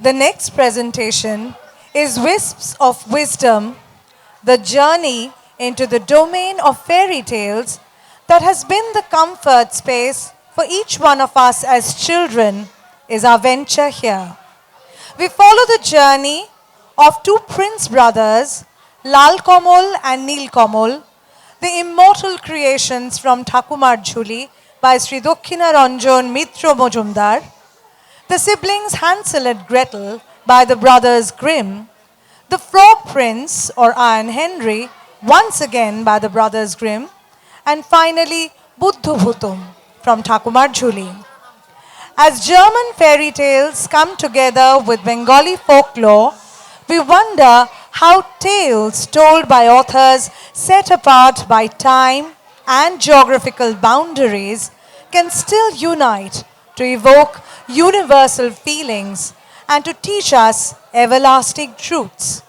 The next presentation is Wisps of Wisdom, the journey into the domain of fairy tales that has been the comfort space for each one of us as children is our venture here. We follow the journey of two prince brothers, Lal Komol and Neel Komol, the immortal creations from Thakumar Jhuli by Sri Dokkhina Ranjan Mitra Mojumdar, the siblings Hansel and Gretel by the brothers Grimm, the Frog Prince or Iron Henry once again by the brothers Grimm, and finally Buddha Bhutum from Thakumar Jhuli. As German fairy tales come together with Bengali folklore, we wonder how tales told by authors set apart by time and geographical boundaries can still unite to evoke universal feelings and to teach us everlasting truths.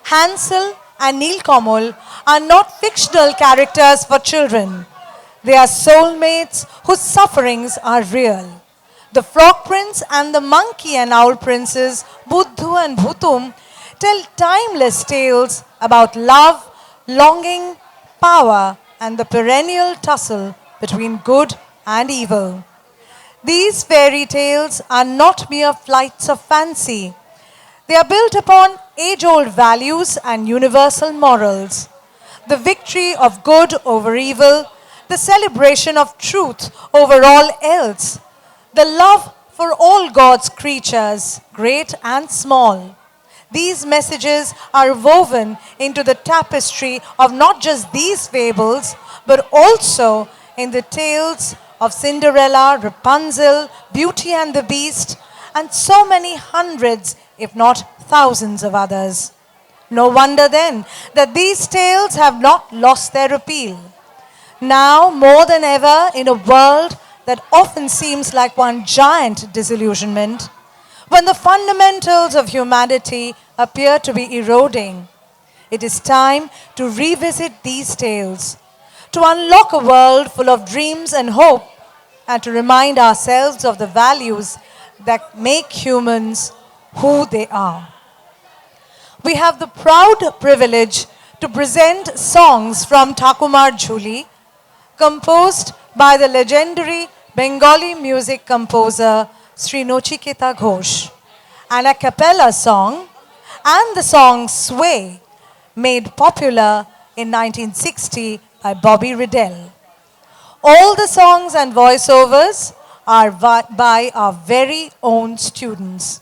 Hansel and Neel Komol are not fictional characters for children. They are soulmates whose sufferings are real. The Frog Prince and the Monkey and Owl Princes, Buddhu and Bhutum, tell timeless tales about love, longing, power, and the perennial tussle between good and evil. These fairy tales are not mere flights of fancy. They are built upon age-old values and universal morals. The victory of good over evil, the celebration of truth over all else, the love for all God's creatures, great and small. These messages are woven into the tapestry of not just these fables, but also in the tales of Cinderella, Rapunzel, Beauty and the Beast, and so many hundreds, if not thousands of others. No wonder then that these tales have not lost their appeal. Now, more than ever, in a world that often seems like one giant disillusionment, when the fundamentals of humanity appear to be eroding, it is time to revisit these tales, to unlock a world full of dreams and hope, and to remind ourselves of the values that make humans who they are. We have the proud privilege to present songs from Thakumar Jhuli, composed by the legendary Bengali music composer Sri Nachiketa Ghosh, an a cappella song, and the song Sway, made popular in 1960 by Bobby Riddell. All the songs and voiceovers are by our very own students.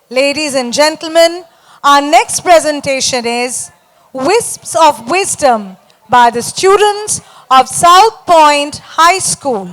Ladies and gentlemen, our next presentation is Wisps of Wisdom by the students of South Point High School.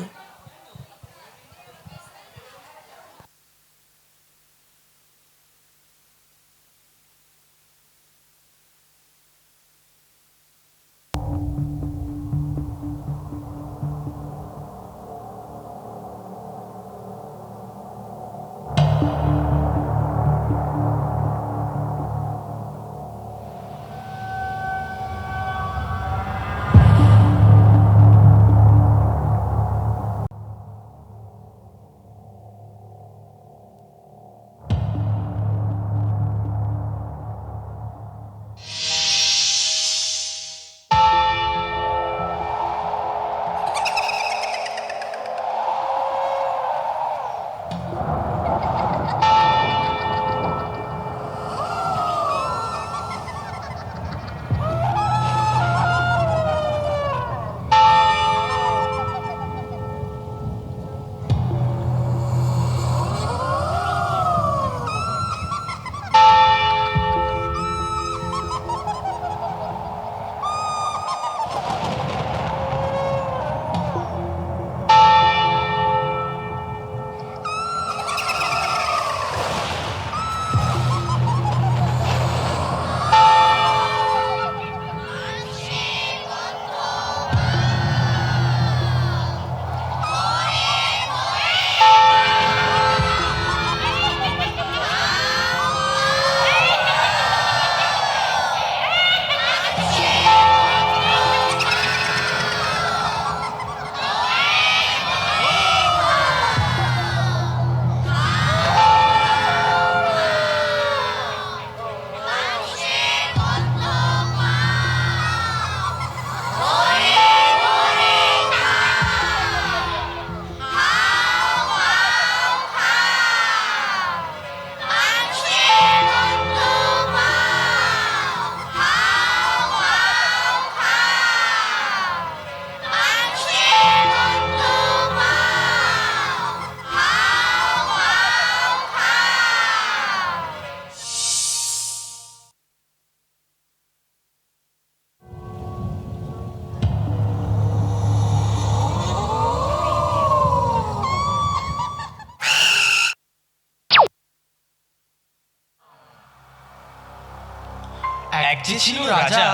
এক যে ছিল রাজা,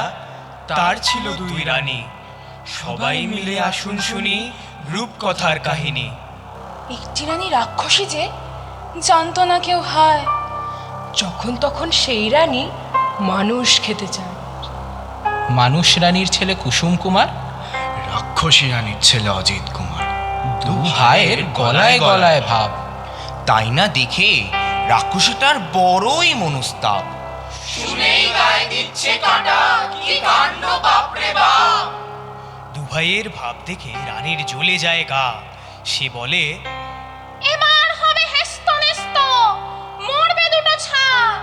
তার ছিল দুই রানী। সবাই মিলে আসুন শুনি রূপকথার কাহিনী। একটি রানী রাক্ষসী যে জানতো না কেউ হায়, যখন তখন সেই রানী মানুষ খেতে চায়। মানুষ রানীর ছেলে কুসুম কুমার, রাক্ষসী রানীর ছেলে অজিত কুমার। দু ভাইয়ের গলায় গলায় ভাব। তাই না দেখে রাক্ষসীটার বড়ই মনস্তাপ। দু ভাইয়ের ভাব দেখে রানীর জ্বলে যায় গা। সে বলে, এবার হবে হেস্তনেস্ত, মরবে দুটো ছাড়।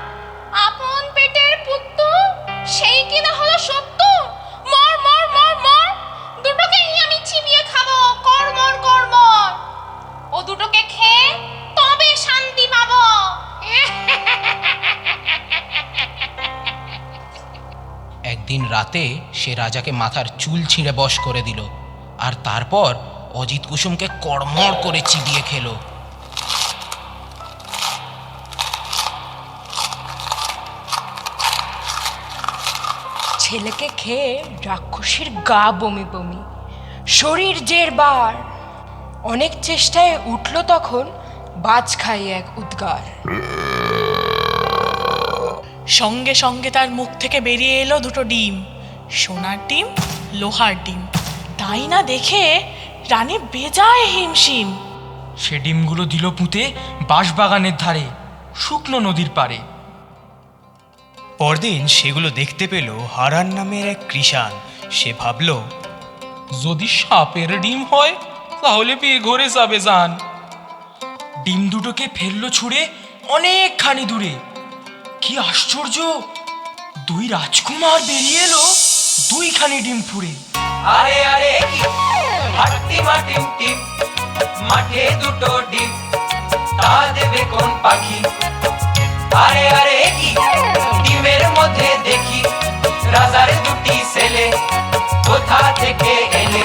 আপন পেটের পুত্তু, সেই কিনা হলো সত্য। মর মর মর মর, দুটোকেই আমি চিবিয়ে খাবো, কর্মর কর্মর। ও দুটোকে খেয়ে তবে শান্তি পাবো। একদিন রাতে সে রাজাকে মাথার চুল ছিঁড়ে বশ করে দিল, আর তারপর অজিত কুসুমকে কড়মড় করে চিবিয়ে খেলো। ছেলেকে খেয়ে রাক্ষসীর গা বমি বমি, শরীর জেরবার। অনেক চেষ্টায় উঠল তখন বাজ খাই এক উদ্গার। সঙ্গে সঙ্গে তার মুখ থেকে বেরিয়ে এলো দুটো ডিম, সোনার ডিম, লোহার ডিম। তাই না দেখে রানী বেজায় হিমশিম। সে ডিমগুলো দিল পুঁতে বাঁশবাগানের ধারে, শুকনো নদীর পাড়ে। পরদিন সেগুলো দেখতে পেল হারান নামের এক কৃষাণ। সে ভাবল, যদি সাপের ডিম হয় তাহলে বেঘরে যাবে যান। ডিম দুটোকে ফেললো ছুঁড়ে অনেকখানি দূরে। কি আশ্চর্য, দুই রাজকুমার বেরিয়ে এলো দুইখানি ডিম ফুঁড়ে। আরে আরে কি হাট্টি মাটিম টিম, মাঠে দুটো ডিম, তা দেবে কোন পাখি? আরে আরে কি ডিমের মধ্যে দেখি রাজার দুটি ছেলে, কোথা থেকে এলে?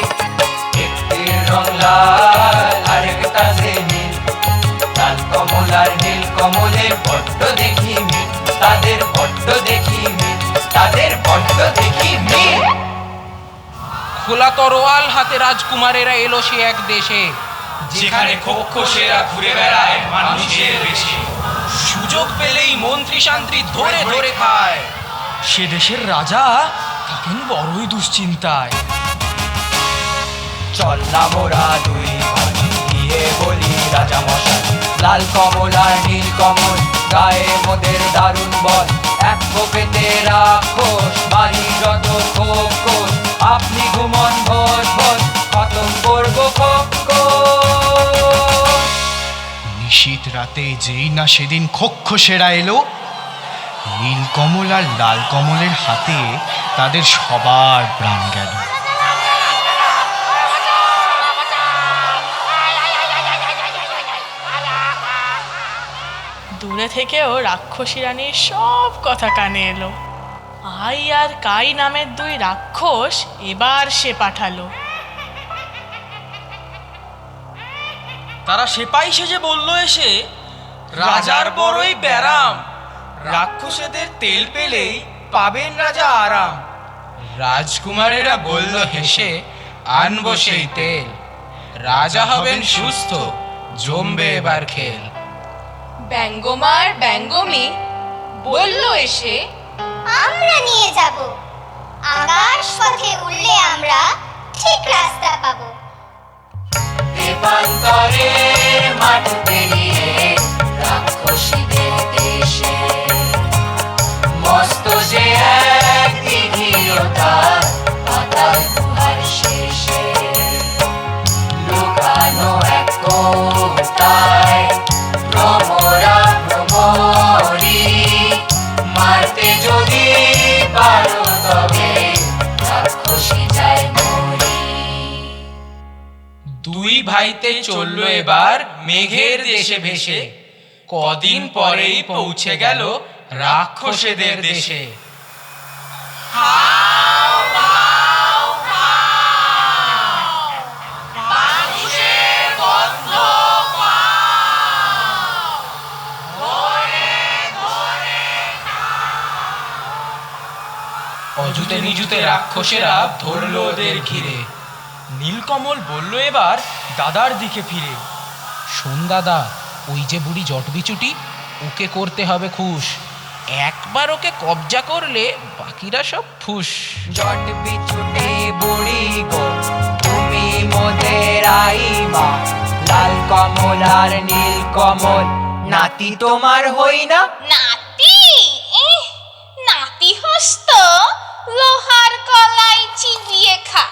একটির রং লাল, আরেকটা যে নীল। লাল কমল আর নীল কমলের বড্ড দেখি মিল, তাদের বড্ড দেখি মিল, তাদের বড্ড দেখি মিল। খোলা তরোয়াল হাতে রাজকুমারেরা এলো সে এক দেশে, যেখানে খোক্ষসেরা ঘুরে বেড়ায় মানুষের বেশে। সুযোগ পেলেই মন্ত্রী শান্ত্রী ধরে ধরে খায়। সে দেশের রাজা থাকেন বড়ই দুশ্চিন্তায়। চল না মোরা দুই ভাই গিয়ে বলি রাজা মশাই, লাল কমল আর নীল কমল গায়ে মোদের দারুণ বল। এক কোপেতে রাক্ষস বাড়ি যত খোকস, আপনি ঘুমন ভোর ভোর, খতম করবো খোকস। নিশীত রাতে যেই না সেদিন খোক্ষসেরা এলো, নীল কমল আর লাল কমলের হাতে তাদের সবার প্রাণ গেল। দূরে থেকেও রাক্ষসী রানীর সব কথা কানে এলো। আই আর কাই নামের দুই রাক্ষস এবার সে পাঠালো। তারা সেপাই সেজে বলল এসে, রাজার বড়ই ব্যারাম, রাক্ষসেদের তেল পেলেই পাবেন রাজা আরাম। রাজকুমারেরা বলল হেসে, আনবো সেই তেল। রাজা হবেন সুস্থ, জমবে এবার খেল। ব্যঙ্গমার ব্যঙ্গমি বলল এসে, আমরা নিয়ে যাব, আকাশ পথে উড়লে আমরা ঠিক রাস্তা পাবো। দেবান্তরে মাঠ পেরিয়ে রাক্ষসীদের দেশে, মস্ত যে এক দিঘিয়তা পাতাল গুহার শেষে। লুকানো এক কোটায় ভ্রমরা ভ্রমরি, মারতে যদি পারো তবে রাক্ষসী যায় মরি। দুই ভাইতে চলল এবার মেঘের দেশে ভেসে, কদিন পরেই পৌঁছে গেল রাক্ষসেদের দেশে। অজুতে নিজুতে রাক্ষসেরা ধরলো ওদের ঘিরে। নীলকমল বলল এবার দাদার দিকে ফিরে, শোন দাদা, ওই যে বুড়ি জটবিচুটি, ওকে করতে হবে খুশ। একবার ওকে কবজা করলে বাকিরা সব ফুস। জট বিছুটে বুড়ি গো, তুমি মোদের আইমা, লাল কমল আর নীল কমল নাতি তোমার হই না? নাতি নাতি হস্ত লোহার কলাই চিবিয়ে খা।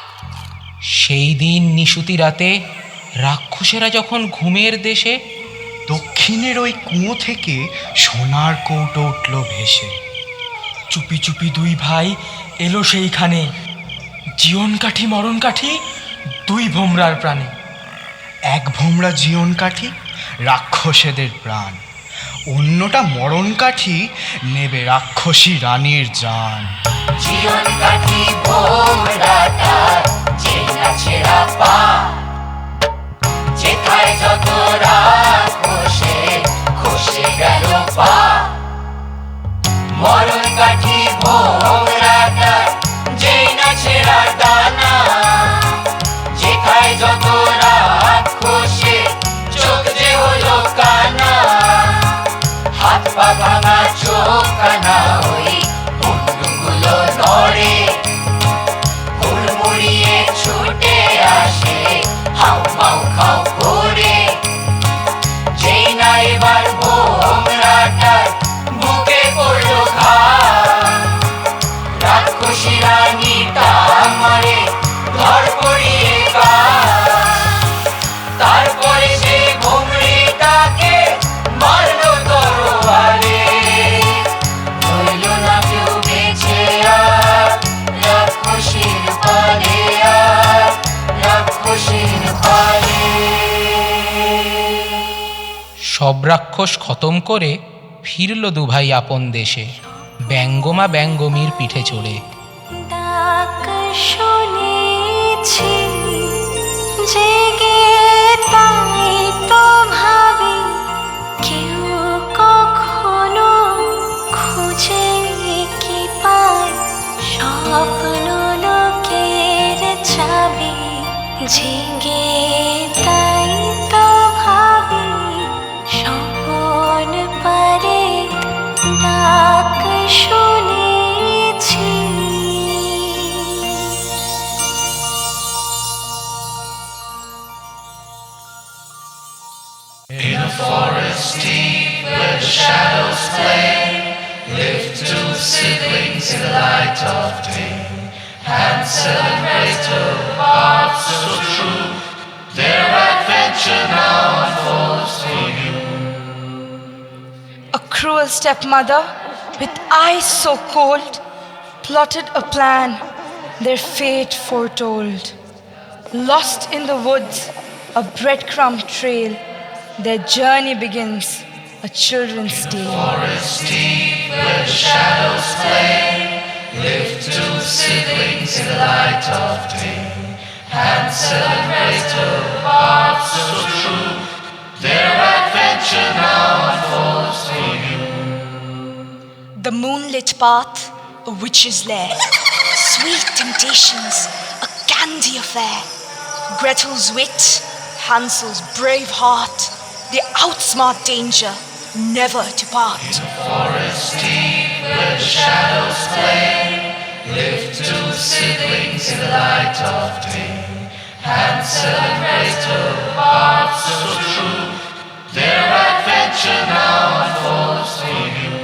সেই দিন নিশুতি রাতে রাক্ষসেরা যখন ঘুমের দেশে, দক্ষিণের ওই কুয়ো থেকে সোনার কৌটো উঠল ভেসে। চুপি চুপি দুই ভাই এলো সেইখানে, জীবন কাঠি মরণ কাঠি দুই ভোমরার প্রাণে। এক ভোমরা জীবন কাঠি রাক্ষসেদের প্রাণ, অন্যটা মরণ কাঠি নেবে রাক্ষসী রানীর জান। জীবন কাঠি ভোমরাটা চেনা ছেঁড়া পা, যেথায় যত রাক্ষসে খসে গেল পা। মরণ কাঠি ভোমরাটা যেই না ছেঁড়া ডানা, যেথায় যত রাক্ষসে চোখ যে হলো কানা। হাত পা ভাঙা চোখ কানা ওই মুন্ডুগুলো নড়ে, হুড়মুড়িয়ে ছুটে আসে হাউ মাউ খাও করে। যেই না এবার ভোমরাটার বুকে পড়লো ঘাম, রাক্ষসী রানীটা মরে ধর পড়িয়ে গান। তারপরে সে ভোমরিটাকে মারলো তরোয়ারে, রইল না কেউ বেঁচে আর রাক্ষসীর পালে, আর রাক্ষসীর পালে। সব রাক্ষস খতম করে ফিরল দুভাই আপন দেশে, ব্যঙ্গমা ব্যঙ্গমীর পিঠে চড়ে। ডাক শুনেছি জেগে, তাই তো ভাবি কেউ কখনো খুঁজে কি পায় স্বপ্ন লোকের চাবি। জেগে তাই তো ভাবি স্বপন পারে ডাক শুনেছি। A cruel stepmother, with eyes so cold, plotted a plan, their fate foretold. Lost in the woods, a breadcrumb trail, their journey begins, a children's tale. The moonlit path, a witch's lair. Sweet temptations, a candy affair. Gretel's wit, Hansel's brave heart. They outsmart danger, never to part.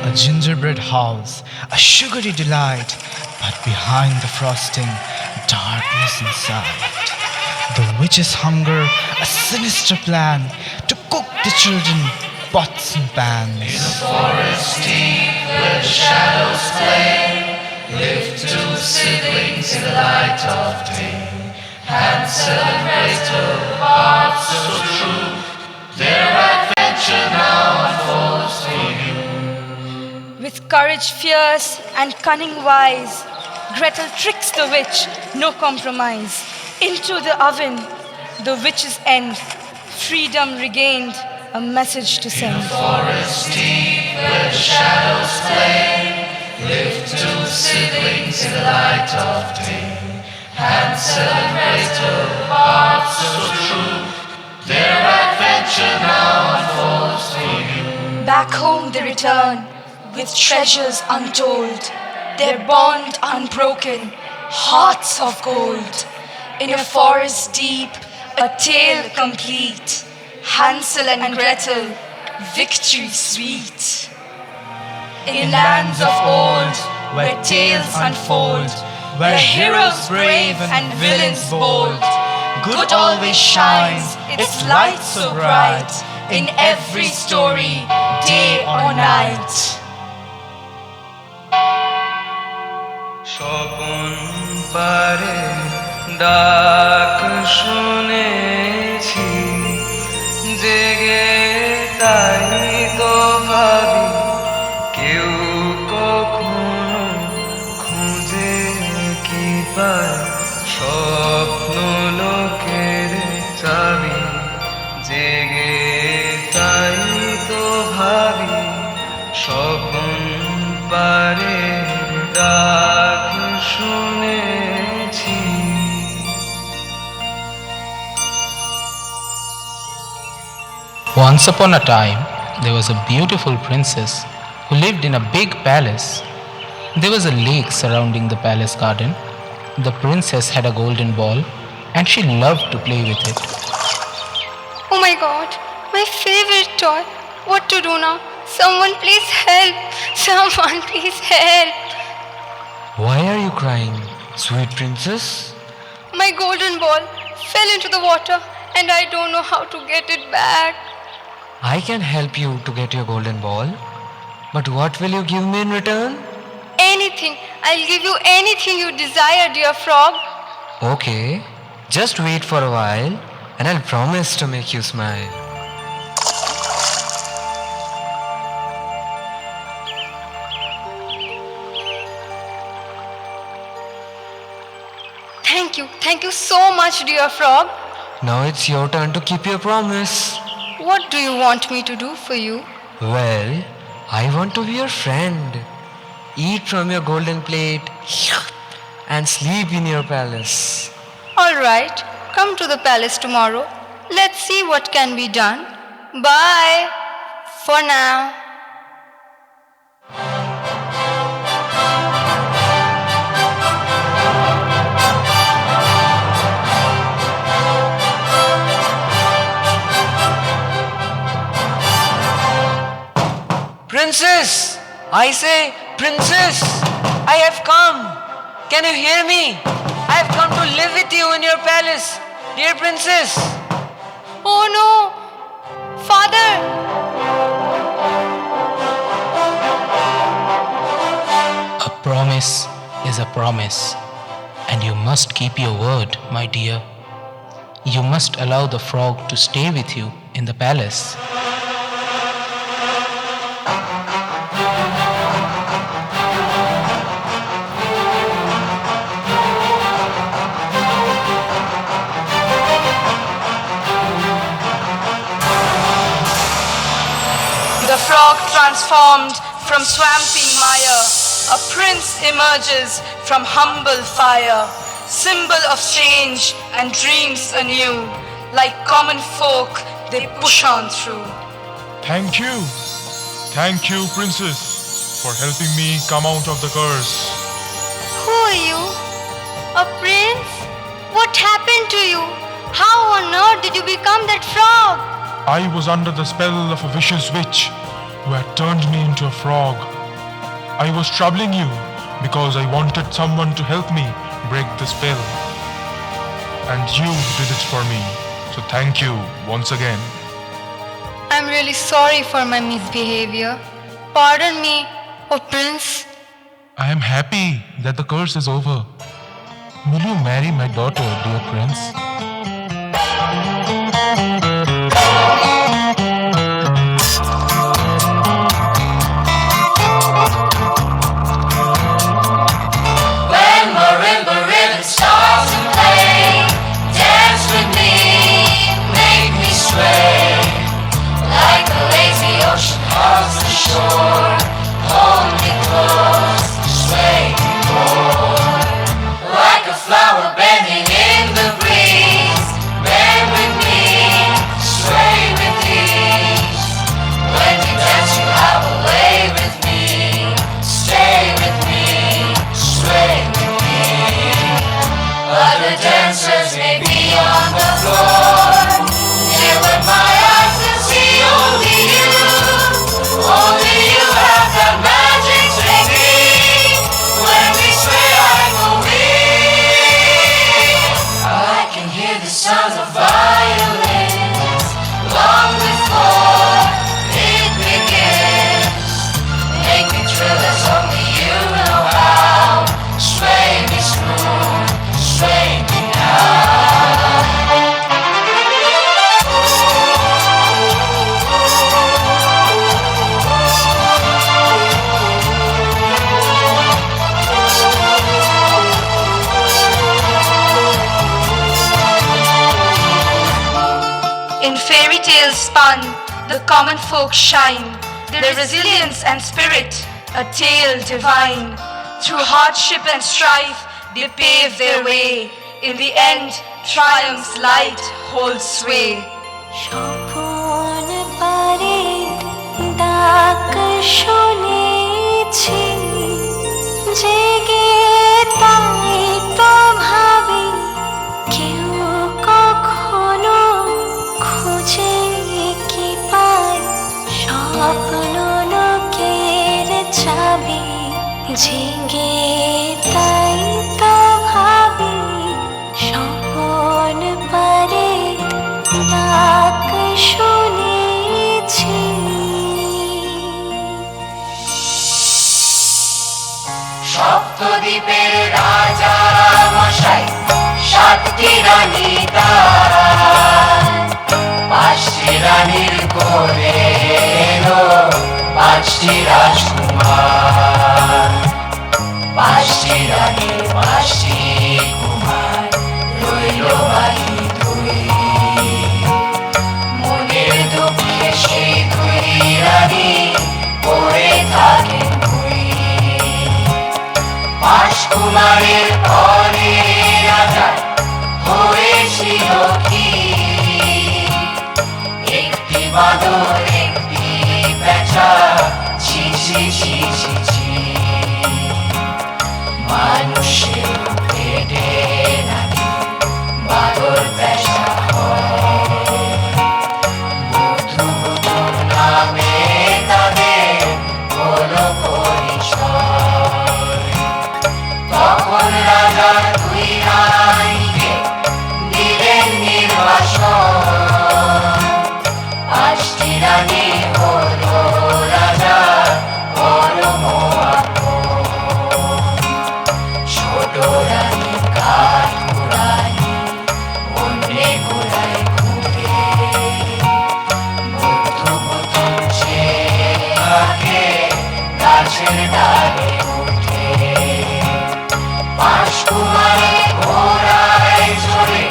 A gingerbread house, a sugary delight, but behind the frosting, darkness inside. The witch's hunger, a sinister plan to cook the children pots and pans. With courage fierce and cunning wise, Gretel tricks the witch, no compromise. Into the oven, the witch's end, freedom regained, a message to send. in the light of day. Hansel and Gretel, hearts so true, their adventure now unfolds for you. Back home they return with treasures untold, their bond unbroken, hearts of gold. In a forest deep, a tale complete, Hansel and Gretel, victory sweet. In lands of old, where tales unfold, where heroes brave and villains bold, good always shines, its light so bright, in every story, day or night. Swapan পারে ডাক শুনেছি, জেগে তাই তো ভাবি কেউ কখনো খুঁজে কি পায় স্বপ্ন লোকের চাবি, জেগে তাই তো ভাবি স্বপন পারে ডাক শুনেছি। Once upon a time, there was a beautiful princess who lived in a big palace. There was a lake surrounding the palace garden. The princess had a golden ball and she loved to play with it. Oh my god, my favorite toy. What to do now? Someone please help. Someone please help. Why are you crying, sweet princess? My golden ball fell into the water and I don't know how to get it back. I can help you to get your golden ball, but what will you give me in return? Anything. I'll give you anything you desire, dear frog. Okay, just wait for a while and I'll promise to make you smile. Thank you so much, dear frog. Now it's your turn to keep your promise. What do you want me to do for you? Well, I want to be your friend. Eat from your golden plate and sleep in your palace. All right, come to the palace tomorrow. Let's see what can be done. Bye for now. Princess! I say, princess! I have come! Can you hear me? I have come to live with you in your palace, dear princess! Oh no! Father! A promise is a promise, and you must keep your word, my dear. You must allow the frog to stay with you in the palace. The frog transformed from swampy mire, a prince emerges from humble fire, symbol of change and dreams anew, like common folk they push on through. Thank you, princess, for helping me come out of the curse. Who are you? A prince? What happened to you? How on earth did you become that frog? I was under the spell of a vicious witch who had turned me into a frog. I was troubling you because I wanted someone to help me break the spell. And you did it for me. So thank you once again. I'm really sorry for my misbehavior. Pardon me, oh prince. I am happy that the curse is over. Will you marry my daughter, dear prince? When marimba rhythm starts to play, dance with me, make me sway, like the lazy ocean hugs the shore. Hold me close, sway me more. sails spun, the common folk shine, their resilience and spirit, a tale divine. Through hardship and strife, they pave their way. In the end, triumph's light holds sway. Swapan পারে ডাক শুনেছি, জেগে তাই তো ভাবি কেউ কখনো খুঁজে কি পায় স্বপ্ন লোকের চাবি, জেগে তাই তো ভাবি স্বপন পারে ডাক শুনেছি। সপ্তদ্বীপের রাজা মশাই, সাতটি রানী তার, পাঁচটি রানীর কোলে এলো পাঁচটি রাজকুমার। পাঁচটি রানী পাঁচটি কুমার, রইল বাকি দুই। মনের দুঃখে সেই দুই রানী পড়ে থাকেন ভুই। পাঁচ কুমারের পরে রাজা হয়েছিল কি? একটি বাদর একটি পেঁচা, ছি ছি ছি ছি ছি। মানুষের পেটে নাকি বাদর পেঁচা হয়। বুধু বুধু নামে তাদের হলো পরিচয়। তখন রাজা দুই রানীকে দিলেন নির্বাসন। পাঁচটি রানী হলো রাজা পরম আপন। ছোট রানী কাঠ কুড়ানি অন্যে কুড়ায় ঘুরে। বুদ্ধু বুদ্ধু চেয়ে থাকে গাছের ডালে উঠে। পাঁচ কুমারে ঘোড়ায় চড়ে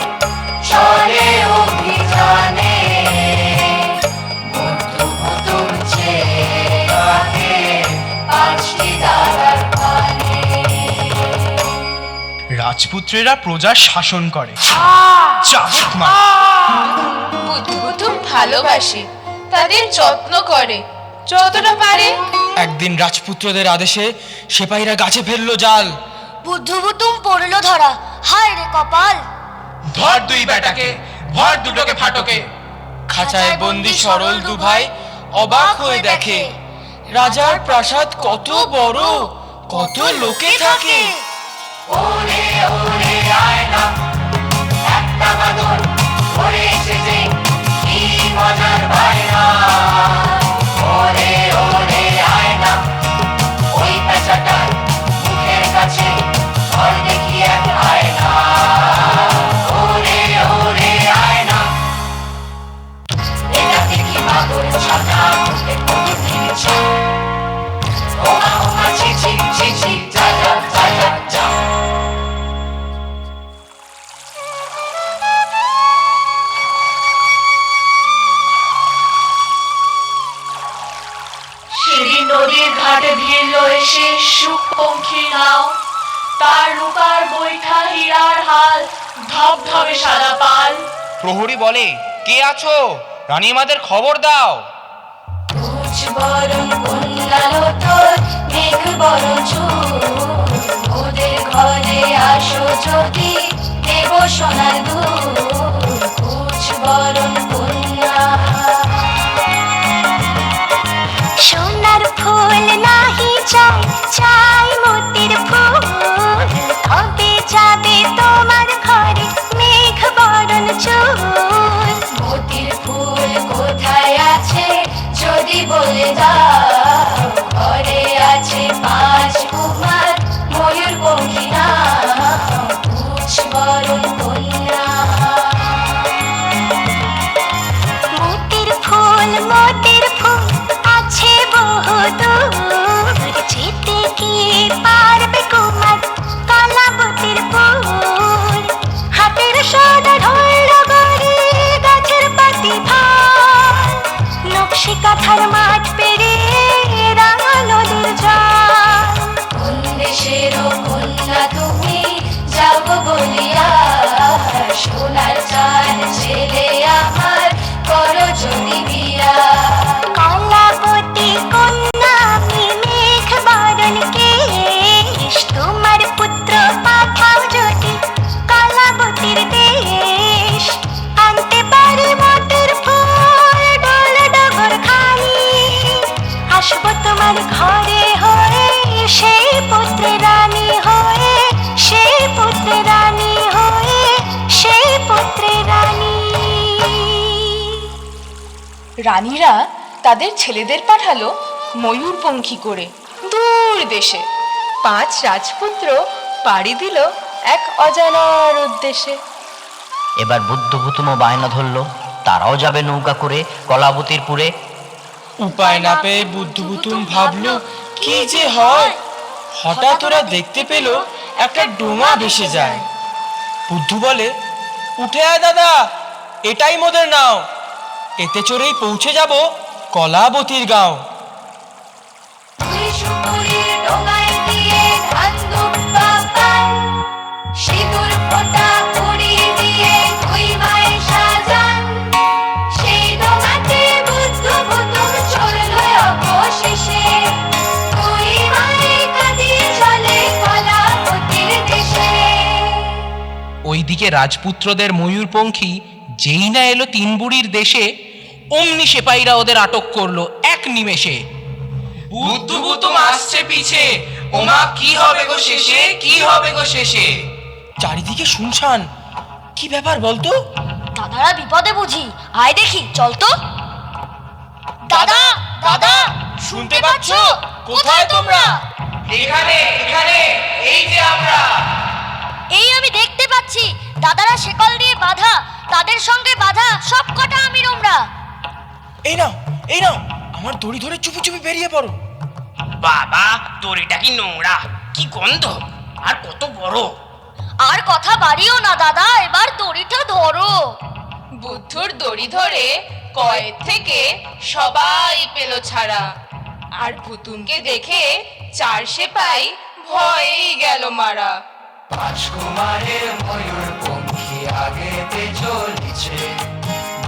চলে অভিযানে। বুদ্ধু বুদ্ধু চেয়ে থাকে পাঁচটি দাদার পানে। রাজপুত্রেরা প্রজার শাসন করে। চাবুক মার। বুদ্ধু ভালোবাসে, তাদের যত্ন করে যতটা পারে। একদিন রাজপুত্রদের আদেশে সেপাহীরা গাছে ফেললো জাল। বুদ্ধুবুতুম পড়লো ধরা, হায় রে কপাল। ধর দুই বেটাকে, ভর দুটোকে ফাটকে। খাঁচায় বন্দি সরল দু ভাই অবাক হয়ে দেখে, রাজার প্রাসাদ কত বড়, কত লোকে থাকে। ওরে ওরে আয় না, একটা বাদর ধরে এসেছে, কি মজার বায়না। ওরে ওরে আয় না, ওই পেঁচাটার মুখের কাছে ধর দেখি এক আয়না। ওরে ওরে আয় না, এটা দেখি বাদর ছাতা মুখে কত দিয়েছে। ওমা ওমা ছি ছি ছি ছি, যা যা যা যা যা। সেদিন নদীর ঘাটে ভিড়ল এসে সুখপঙ্খী নাও, তার রূপার বৈঠা হীরার হাল, ধবধবে সাদা পাল। প্রহরী বলে, কে আছো? রানীমাদের খবর দাও। তুজ বরণ কন্যালো তোর, মেঘ বড় চুল, ওদের ঘরে আসো যদি দেব সোনার দুল। তুজ বরণ কন্যা, সোনার ফুল নাহি চাই, চাই মতির ফুল। তবে যাবে তোমার ঘরে মেঘ বরণ চুল। মতির ফুল কোথায় আছে যদি বলে দাও, ঘরে আছে পাঁচ কুমার ময়ূর পঙ্খী নাও। তুজ বরণ কন্যা সোনার ঘরে হয়ে সেই পুত্রে রানী হয়ে সেই পুত্রে রানী হয়ে সেই পুত্রে রানী। রানীরা তাদের ছেলেদের পাঠালো ময়ূরপঙ্খী করে দূর দেশে। 5 রাজপুত্র পাড়ি দিল এক অজানার উদ্দেশ্যে। এবার বুদ্ধভূতমও বায়না ধরলো, তারাও যাবে নৌকা করে কলাবতীর পুরে। উপায় না পেয়ে বুদ্ধভূতুম ভাবলো কি যে হয়। হঠাৎ ওরা দেখতে পেল একটা ডোঙা ভেসে যায়। বুদ্ধু বলে, উঠে আয় দাদা, এটাই মোদের নাও, এতে চড়েই পৌঁছে যাব কলাবতীর গাঁও। ওইদিকে রাজপুত্রদের ময়ূরপঙ্খী যেই না এলো 3 বুড়ির দেশে, অমনি সেপাইরা ওদের আটক করলো এক নিমেষে। বুদ্ধভূতুম আসছে পিছে, ওমা কি হবে গো শেষে, কি হবে গো শেষে। চারিদিকে শুনশান, কি ব্যাপার বলতো? দাদারা বিপদে বুঝি, আয় দেখি চল তো। দাদা দাদা শুনতে পাচ্ছ? কোথায় তোমরা? এখানে এখানে, এই যে আমরা। এই আমি দেখতে পাচ্ছি, দাদারা শেকল দিয়ে বাঁধা, তাদের সঙ্গে বাঁধা সব কটা আমি নোংরা। এই নাও এই নাও, আমার দড়ি ধরে চুপি চুপি বেরিয়ে পড়ো। বাবা, দড়িটা কি নোংরা, কি গন্ধ, আর কত বড়। আর কথা বাড়িও না দাদা, এবার দড়িটা ধরো। বুদ্ধুর দড়ি ধরে কয়েদ থেকে সবাই পেল ছাড়া। আর ভুতুমকে দেখে 4 সেপাই ভয়েই গেল মারা। রাজকুমারের ময়ূরপঙ্খী আগেতে চলেছে,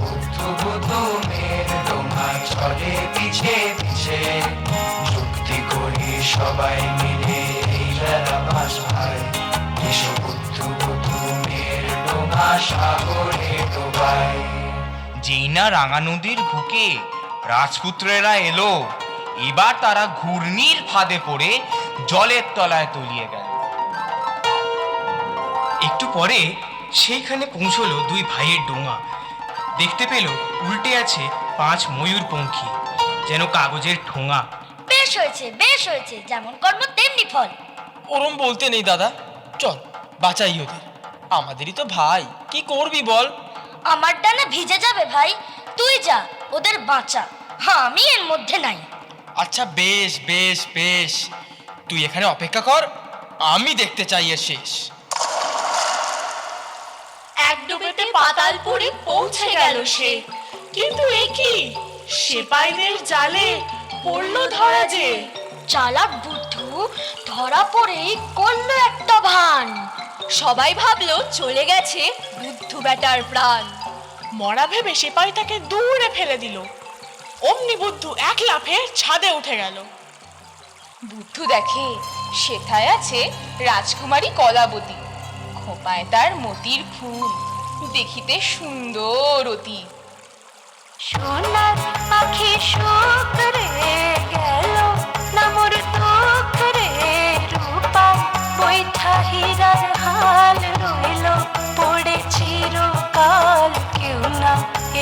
বুদ্ধভূতুমের ডোঙায় চলে পিছে পিছে। যুক্তি করি সবাই মিলে এই বেলা পাশ হয়, এসো বুদ্ধভূতুমের ডোঙা সাগরে ডোবায়। যেই না রাঙা নদীর বুকে রাজপুত্রেরা এলো, এবার তারা ঘূর্ণির ফাঁদে পড়ে জলের তলায় তলিয়ে গেল। একটু পরে সেইখানে পৌঁছলো 2 ভাইয়ের ডোঙা। দেখতে পেল উল্টে আছে 5 ময়ূরপঙ্খী, যেন কাগজের ঠোঙা। বেশ হয়েছে, যেমন কর্ম তেমনি ফল। ওরম বলতে নেই দাদা, চল বাঁচাই ওদের, আমাদেরই তো ভাই, কি করবি বল। আমার ডানা ভিজে যাবে ভাই, তুই যা ওদের বাঁচা, হ্যাঁ আমি এর মধ্যে নাই। আচ্ছা বেশ বেশ বেশ, তুই এখানে অপেক্ষা কর, আমি দেখতে চাই এর শেষ। এক ডুবেতে পাতালপুরে পৌঁছে গেল সে। কিন্তু এ কি, সেপাইদের জালে পড়লো ধরা যে। চালাক বুদ্ধু ধরা পড়েই করলো একটা ভান। সবাই ভাবলো চলে গেছে বুদ্ধু বেটার প্রাণ। মরা ভেবে সেপাই তাকে দূরে ফেলে দিল। অমনি বুদ্ধু এক লাফে ছাদে উঠে গেল। বুদ্ধু দেখে সেথায় আছে রাজকুমারী কলাবতী, খোঁপায় তার মতির ফুল, দেখিতে সুন্দর অতি। সোনার পাখি সুখ রে গেল না মোর দুঃখ রে, রূপার বৈঠা হীরার হাল রইল পড়ে চিরকাল। কেউ না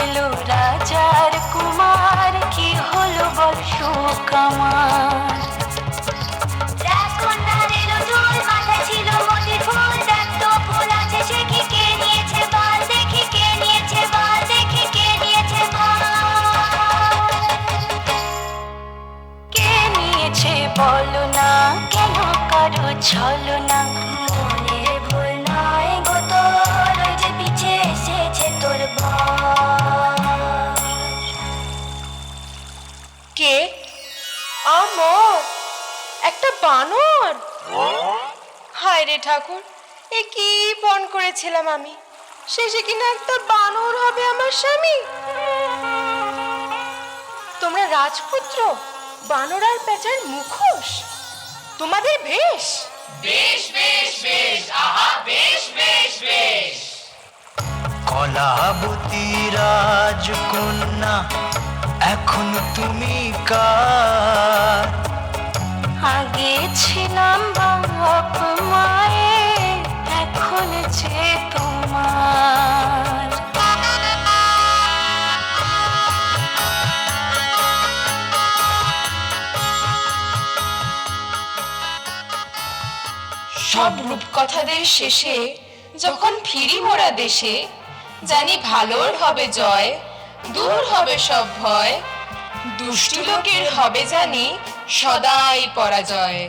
এলো রাজার কুমার, কি হলো বল সুখ আমার। রাজকন্যার এলো ঢোল, মাথায় ছিল মতির ফুল, দেখতো ফুল আছে সে কি, কে নিয়েছে বাল দেখি, কে নিয়েছে বাল দেখি, কে নিয়েছে বাল। কে নিয়েছে বলো না, কেন করো ছলো না, মনের ভুল নয় গো তোর, ওই যে পিছে এসেছে তোর বর। কে? আমর, একটা বানর। হায় রে ঠাকুর, এ কি পণ করেছিলাম আমি, শেষে কিনা একটা বানর হবে আমার স্বামী। তোমরা রাজপুত্র, বানর আর পেঁচার মুখোশ, তোমাদের বেশ। বেশ বেশ বেশ, আহা বেশ বেশ বেশ। কলাবতী রাজকন্যা এখন তুমি কার, সব রূপকথাদের শেষে যখন ফিরি মোরা দেশে, জানি ভালোর হবে জয়, দূর হবে সব ভয়, দুষ্টু লোকের হবে জানি সদাই পরাজয়।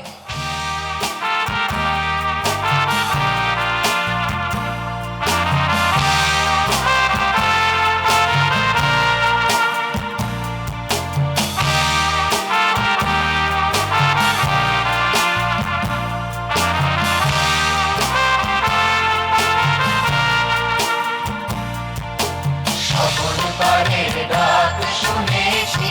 সকল পারের ডাক শুনেছি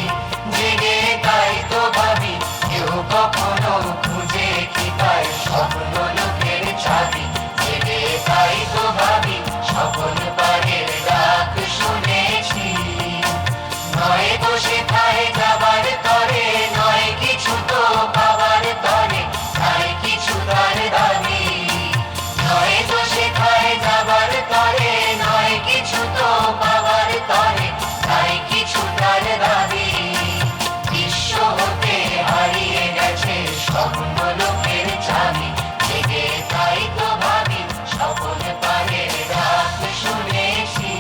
জেগে, তাই তো ভাবি কেউ কখনো খুঁজে কি পায় স্বপ্ন লোকের চাবি। জেগে তাই তো ভাবি সকল পারের ডাক শুনেছি, নয় তো সেথায় যাবার তরে, নয় কিছু তো পাবার তরে, তাই কিছু তার দাবি। নয় তো সেথায় যাবার তরে, নয় কিছু তো পাবার তরে, তাই কিছু তার দাবি। বিশ্ব হতে হারিয়ে গেছে স্বপ্ন লোকের চাবি। জেগে তাই তো ভাবি সকল পারের ডাক শুনেছি।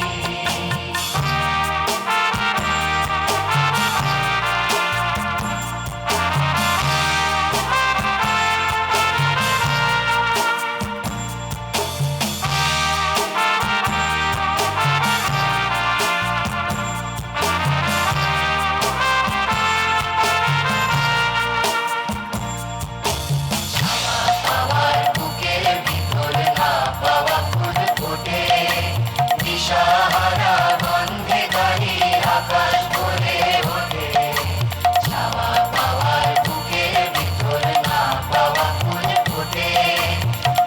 পাওয়ার বুকের ভিতর না পাওয়া ফুল ফোটে, দিশাহারা গন্ধে গাড়ি আকাশ ভরে ওঠে। ছাওয়া পাওয়ার বুকের ভিতর না পাওয়া ফুল ফোটে,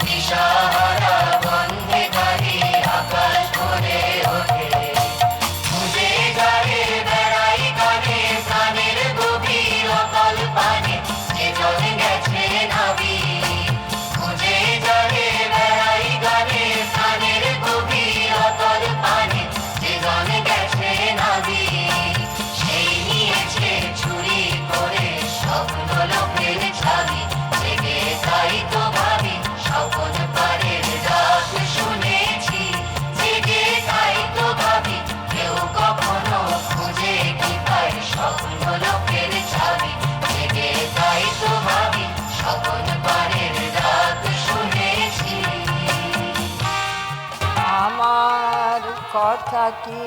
দিশাহারা গন্ধে গাড়ি আকাশ ভরে ওঠে। খুঁজে গাড়ে বেড়াই গানে প্রাণের গভীর অতল পানে, যে জল গেছে নাবি। খুঁজে গাড়ে বেড়াই গানে প্রাণের গভীর অতল পানে, যে জল গেছে নাবি। সেই নিয়েছে চুরি করে স্বপ্ন লোকের চাবি। জেগে তাই তো ভাবি সকল পারের ডাক শুনেছি। জেগে তাই তো ভাবি কেউ কখনো খুঁজে কি পায় স্বপ্ন লোকের চাবি। জেগে তাই তো ভাবি সকল পারের ডাক শুনেছি। আমার কথা কি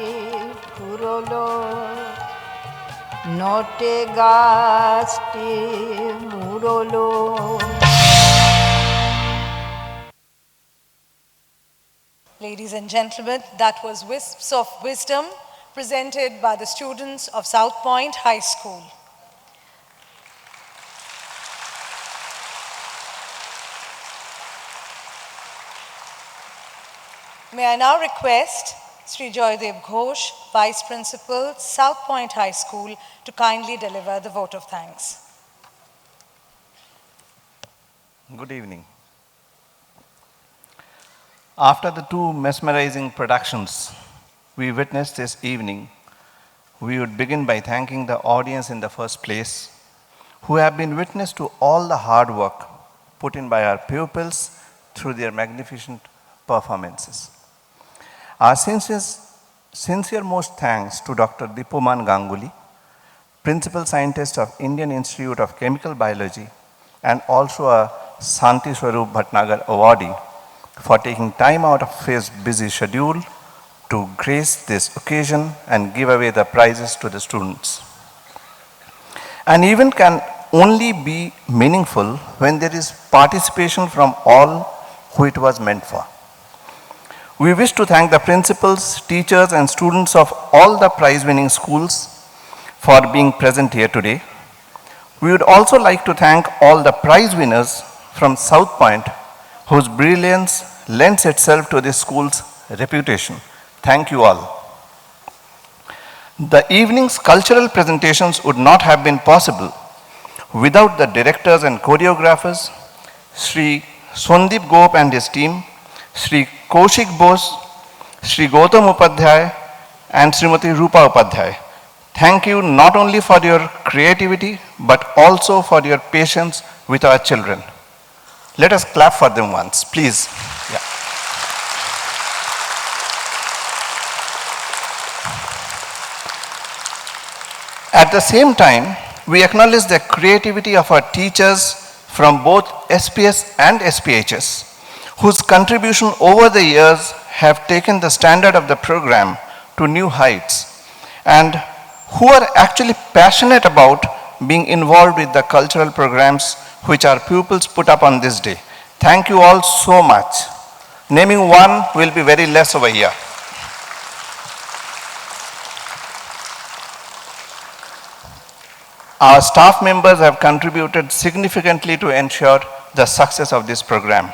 ফুরলো, নটে গাছটি মুড়লো। Ladies and gentlemen, that was Wisps of Wisdom presented by the students of South Point High School. May I now request Sri Joydev Ghosh, Vice Principal, South Point High School, to kindly deliver the vote of thanks. Good evening. After the two mesmerizing productions we witnessed this evening, we would begin by thanking the audience in the first place, who have been witness to all the hard work put in by our pupils through their magnificent performances. Our sincerest thanks to Dr. Dipoman Ganguly, Principal Scientist of Indian Institute of Chemical Biology, and also a Santi Swarup Bhatnagar awardee, for taking time out of his busy schedule to grace this occasion and give away the prizes to the students. An event can only be meaningful when there is participation from all who it was meant for. We wish to thank the principals, teachers, and students of all the prize-winning schools for being present here today. We would also like to thank all the prize winners from South Point, whose brilliance lends itself to this school's reputation. Thank you all. The evening's cultural presentations would not have been possible without the directors and choreographers, Sri Sondip Gop and his team, Sri Kaushik Bose, Sri Gautam Upadhyay, and Srimati Rupa Upadhyay. Thank you not only for your creativity, but also for your patience with our children. Let us clap for them once, please. Yeah. At the same time, we acknowledge the creativity of our teachers from both SPS and SPHS, whose contribution over the years have taken the standard of the program to new heights, and who are actually passionate about being involved with the cultural programs which our pupils put up on this day. Thank you all so much. Naming one will be very less over here. Our staff members have contributed significantly to ensure the success of this program.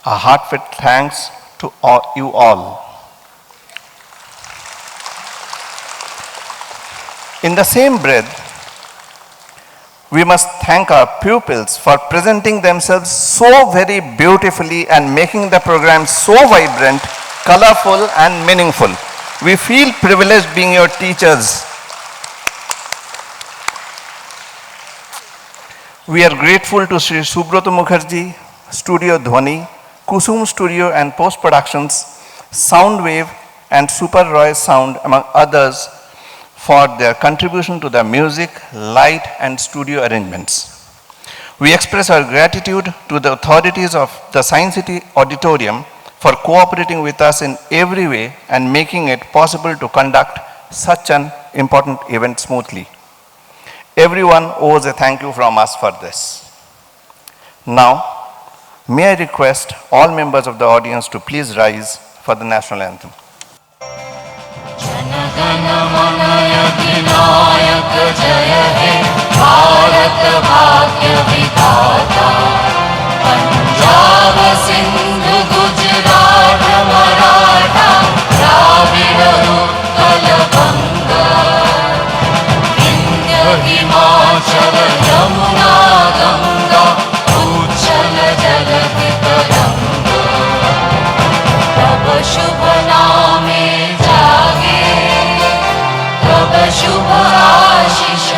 A heartfelt thanks to you all. In the same breath, we must thank our pupils for presenting themselves so very beautifully and making the program so vibrant, colorful and meaningful. We feel privileged being your teachers. We are grateful to Sri Subroto Mukherjee, Studio Dhwani, Kusum Studio and Post Productions, Soundwave and Super Roy Sound, among others, for their contribution to the music, light and studio arrangements. We express our gratitude to the authorities of the Science City Auditorium for cooperating with us in every way and making it possible to conduct such an important event smoothly. Everyone owes a thank you from us for this. Now, may I request all members of the audience to please rise for the national anthem. Himachal Yamuna Ganga उच्छल जलधि तरंगा तब शुभ नामे जागे तब शुभ आशीष